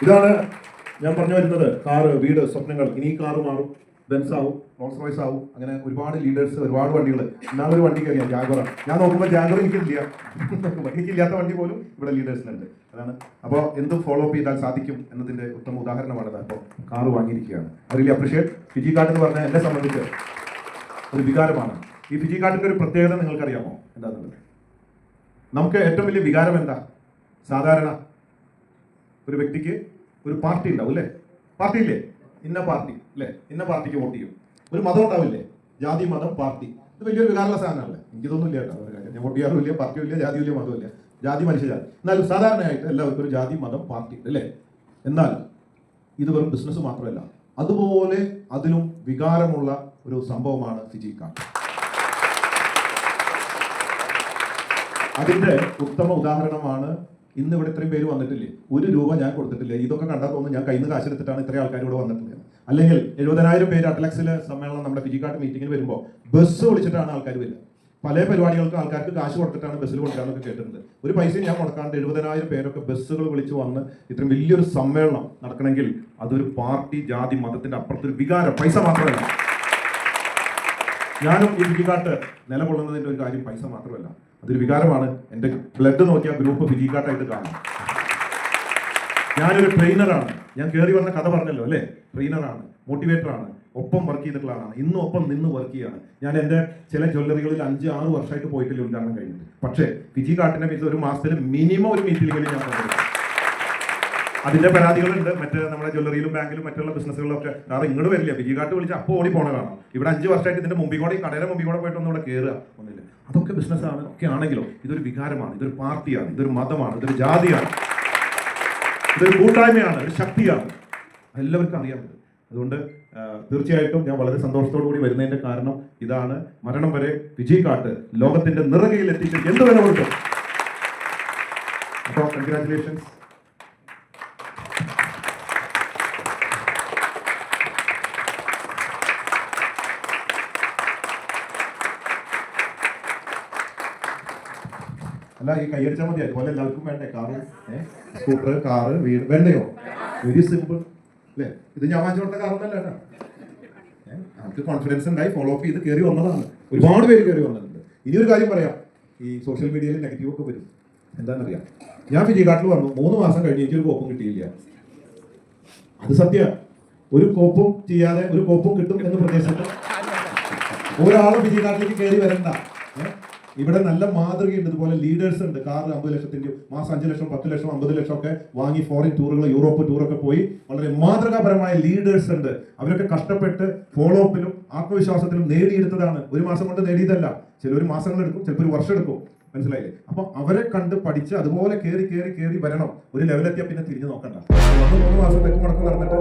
ഇതാണ് ഞാൻ പറഞ്ഞു വരുന്നത്. കാറ്, വീട്, സ്വപ്നങ്ങൾ. ഇനി ഈ കാറ് മാറും, ബെൻസ് ആവും, റോൾസ് റോയ്സ് ആവും. അങ്ങനെ ഒരുപാട് ലീഡേഴ്സ്, ഒരുപാട് വണ്ടികൾ. ഇന്നാളൊരു വണ്ടി കയറിയാൽ ജാഗറ. ഞാൻ നോക്കുമ്പോൾ ജാഗറ എനിക്കില്ലാത്ത വണ്ടി പോലും ഇവിടെ ലീഡേഴ്സിനുണ്ട്. അതാണ്. അപ്പോൾ എന്തും ഫോളോ അപ്പ് ചെയ്താൽ സാധിക്കും എന്നതിൻ്റെ ഉത്തമ ഉദാഹരണമാണത്. അപ്പോൾ കാറ് വാങ്ങിയിരിക്കുകയാണ്. Really appreciate. ഫിജി കാർഡ് എന്ന് പറഞ്ഞാൽ എന്നെ സംബന്ധിച്ച് ഒരു വികാരമാണ്. ഈ ഫിജി കാർഡിൻ്റെ ഒരു പ്രത്യേകത നിങ്ങൾക്കറിയാമോ എന്താണെന്നുള്ളത്? നമുക്ക് ഏറ്റവും വലിയ വികാരം എന്താ? സാധാരണ ഒരു വ്യക്തിക്ക് ഒരു പാർട്ടി ഉണ്ടാവും അല്ലേ? പാർട്ടി ഇല്ലേ? ഇന്ന പാർട്ടി അല്ലേ? ഇന്ന പാർട്ടിക്ക് വോട്ട് ചെയ്യും. ഒരു മതം ഉണ്ടാവില്ലേ? ജാതി, മതം, പാർട്ടി. ഇത് വലിയൊരു വികാരമുള്ള സാധനമല്ലേ? എനിക്കിതൊന്നും ഇല്ല കേട്ടോ. ഞാൻ വോട്ട് ചെയ്യാറും ഇല്ല, പാർട്ടിയും ഇല്ല, ജാതിയും ഇല്ല, മതവും ഇല്ല. ജാതി മനുഷ്യജാതി. എന്നാലും സാധാരണയായിട്ട് എല്ലാവർക്കും ഒരു ജാതി, മതം, പാർട്ടി അല്ലേ? എന്നാൽ ഇത് വെറും ബിസിനസ് മാത്രമല്ല, അതുപോലെ അതിലും വികാരമുള്ള ഒരു സംഭവമാണ് ഫിജി കാർഡ്. അതിന്റെ ഉത്തമ ഉദാഹരണമാണ് ഇന്ന് ഇവിടെ ഇത്രയും പേര് വന്നിട്ടില്ലേ? ₹1 ഞാൻ കൊടുത്തിട്ടില്ല. ഇതൊക്കെ കണ്ടാൽ തോന്നുന്നു ഞാൻ കയ്യിൽ നിന്ന് കാശെടുത്തിട്ടാണ് ഇത്രയും ആൾക്കാർ ഇവിടെ വന്നിട്ടുള്ളത്. അല്ലെങ്കിൽ 70,000 പേര് അറ്റ്ലക്സിലെ സമ്മേളനം, നമ്മുടെ ഫിജി കാർഡ് മീറ്റിങ്ങിന് വരുമ്പോൾ ബസ് വിളിച്ചിട്ടാണ് ആൾക്കാർ വരിക. പല പരിപാടികൾക്ക് ആൾക്കാർക്ക് കാശ് കൊടുത്തിട്ടാണ് ബസ്സിൽ കൊടുക്കാനൊക്കെ കേട്ടിട്ടുണ്ട്. ഒരു പൈസയും ഞാൻ കൊടുക്കാണ്ട് 70,000 പേരൊക്കെ ബസ്സുകൾ വിളിച്ച് വന്ന് ഇത്രയും വലിയൊരു സമ്മേളനം നടക്കണമെങ്കിൽ അതൊരു പാർട്ടി, ജാതി, മതത്തിന്റെ അപ്പുറത്തൊരു വികാരം, പൈസ മാത്രമല്ല. ഞാനും ഈ ഫിജി കാർഡ് നിലകൊള്ളുന്നതിന്റെ ഒരു കാര്യം പൈസ മാത്രമല്ല, അതൊരു വികാരമാണ്. എൻ്റെ ബ്ലഡ് നോക്കിയാൽ ഗ്രൂപ്പ് ഫിജി കാർഡായിട്ട് കാണാം. ഞാനൊരു ട്രെയിനറാണ്. ഞാൻ കയറി വന്ന കഥ പറഞ്ഞല്ലോ അല്ലേ? ട്രെയിനറാണ്, മോട്ടിവേറ്ററാണ്, ഒപ്പം വർക്ക് ചെയ്തിട്ടുള്ള ആളാണ്. ഇന്നും ഒപ്പം നിന്ന് വർക്ക് ചെയ്യാണ്. ഞാൻ എൻ്റെ ചില ജ്വല്ലറികളിൽ 5-6 വർഷമായിട്ട് പോയിട്ടില്ല ഉദ്ഘാടനം കഴിഞ്ഞിട്ട്. പക്ഷേ ഫിജി കാർഡിന്റെ മീൻസ് ഒരു മാസത്തിൽ മിനിമം ഒരു മീറ്റിംഗിൽ ഞാൻ പങ്കെടുക്കും. അതിന്റെ പരാതികളുണ്ട് മറ്റേ നമ്മുടെ ജ്വല്ലറിയിലും ബാങ്കിലും മറ്റുള്ള ബിസിനസ്സുകളിലൊക്കെ. കാരണം ഇങ്ങോട്ട് വരില്ല, ഫിജി കാർഡ് വിളിച്ച് അപ്പോൾ ഓടി പോണ കാണാം. ഇവിടെ 5 വർഷമായിട്ട് ഇതിന്റെ മുമ്പിൽ കൂടെ, കടയുടെ മുമ്പിൽ കൂടെ പോയിട്ട് ഒന്നും ഇവിടെ കയറുക ഒന്നുമില്ല. അതൊക്കെ ബിസിനസ്സാണ്. ഒക്കെ ആണെങ്കിലും ഇതൊരു വികാരമാണ്, ഇതൊരു പാർട്ടിയാണ്, ഇതൊരു മതമാണ്, ഇതൊരു ജാതിയാണ്, ഇതൊരു കൂട്ടായ്മയാണ്, ഒരു ശക്തിയാണ്. എല്ലാവർക്കും അറിയാമത്. അതുകൊണ്ട് തീർച്ചയായിട്ടും ഞാൻ വളരെ സന്തോഷത്തോടു കൂടി വരുന്നതിന്റെ കാരണം ഇതാണ്. മരണം വരെ ഫിജി കാർഡ് ലോകത്തിന്റെ നിറകയിൽ എത്തിച്ച് എന്ത് വില കൊടുക്കും. അപ്പോൾ കൺഗ്രാറ്റുലേഷൻസ്. അല്ല, ഈ കൈയടിച്ചാൽ മതി. അതുപോലെ എല്ലാവർക്കും വേണ്ടേ? കാറ്, സ്കൂട്ടർ, കാറ്, വീട് വേണ്ടയോ? വെരി സിമ്പിൾ അല്ലേ? ഇത് ഞാൻ വാങ്ങിച്ചു കൊടുത്ത കാറൊന്നല്ല കേട്ടോ. നമുക്ക് കോൺഫിഡൻസ് ഉണ്ടായി ഫോളോ അപ്പ് ചെയ്ത് കയറി വന്നതാണ്. ഒരുപാട് പേര് കയറി വന്നിട്ടുണ്ട്. ഇനിയൊരു കാര്യം പറയാം. ഈ സോഷ്യൽ മീഡിയയിൽ നെഗറ്റീവ് ഒക്കെ വരും. എന്താണെന്നറിയാം? ഞാൻ ഫിജി കാർഡിൽ വന്നു, 3 മാസം കഴിഞ്ഞ് എനിക്കൊരു കോപ്പും കിട്ടിയില്ല. അത് സത്യമാണ്. ഒരു കോപ്പും ചെയ്യാതെ ഒരു കോപ്പും കിട്ടും എന്ന് പ്രദേശത്ത് ഒരാളും ഫിജി കാർഡിലേക്ക് കയറി വരണ്ട. ഇവിടെ നല്ല മാതൃകയുണ്ട്. ഇതുപോലെ ലീഡേഴ്സ് ഉണ്ട്. കാറ് 50 ലക്ഷത്തിന്റെ, മാസം 5 ലക്ഷം, 10 ലക്ഷം, 50 ലക്ഷം ഒക്കെ വാങ്ങി ഫോറിൻ ടൂറുകൾ, യൂറോപ്പ് ടൂറൊക്കെ പോയി വളരെ മാതൃകാപരമായ ലീഡേഴ്സ് ഉണ്ട്. അവരൊക്കെ കഷ്ടപ്പെട്ട് ഫോളോ അപ്പിലും ആത്മവിശ്വാസത്തിലും നേടിയെടുത്തതാണ്. ഒരു മാസം കൊണ്ട് നേടിയതല്ല. ചിലർ മാസങ്ങൾ എടുക്കും, ചിലപ്പോൾ ഒരു വർഷം എടുക്കും. മനസ്സിലായില്ലേ? അപ്പൊ അവരെ കണ്ട് പഠിച്ച് അതുപോലെ കയറി വരണം. ഒരു ലെവലെത്തിയാൽ പിന്നെ തിരിഞ്ഞു നോക്കണ്ട. 3 മാസം തെക്ക് മുടക്കം നടന്നിട്ട്